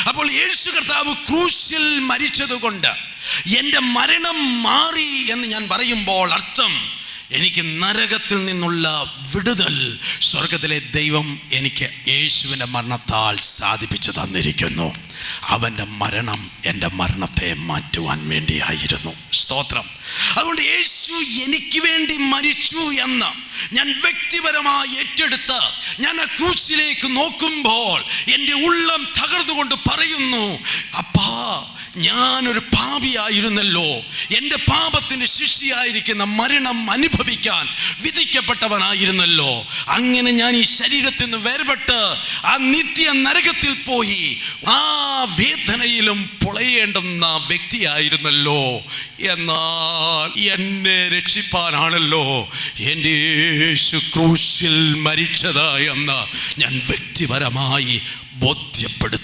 അപ്പോൾ യേശു കർത്താവ് ക്രൂശിൽ മരിച്ചത് കൊണ്ട് എൻ്റെ മരണം മാറി എന്ന് ഞാൻ പറയുമ്പോൾ അർത്ഥം, എനിക്ക് നരകത്തിൽ നിന്നുള്ള വിടുതൽ സ്വർഗത്തിലെ ദൈവം എനിക്ക് യേശുവിൻ്റെ മരണത്താൽ സാധിപ്പിച്ചു തന്നിരിക്കുന്നു. അവൻ്റെ മരണം എൻ്റെ മരണത്തെ മാറ്റുവാൻ വേണ്ടിയായിരുന്നു. സ്തോത്രം. അതുകൊണ്ട് യേശു എനിക്ക് വേണ്ടി മരിച്ചു എന്ന് ഞാൻ വ്യക്തിപരമായി ഏറ്റെടുത്ത് ഞാൻ ആ ക്രൂശിലേക്ക് നോക്കുമ്പോൾ എൻ്റെ ഉള്ളം തകർന്നുകൊണ്ട് പറയുന്നു, അപ്പാ, ഞാനൊരു പാപിയായിരുന്നല്ലോ. എൻ്റെ പാപത്തിന് ശിക്ഷയായിരിക്കുന്ന മരണം അനുഭവിക്കാൻ വിധിക്കപ്പെട്ടവനായിരുന്നല്ലോ. അങ്ങനെ ഞാൻ ഈ ശരീരത്തിൽ നിന്ന് വേർപെട്ട് ആ നിത്യ നരകത്തിൽ പോയി ആ വേദനയിലും പൊളയേണ്ടുന്ന വ്യക്തിയായിരുന്നല്ലോ. എന്നാൽ എന്നെ രക്ഷിപ്പാനാണല്ലോ എൻ്റെ യേശു ക്രൂശിൽ മരിച്ചത് എന്ന് ഞാൻ വ്യക്തിപരമായി ബോധ്യപ്പെടുത്തി.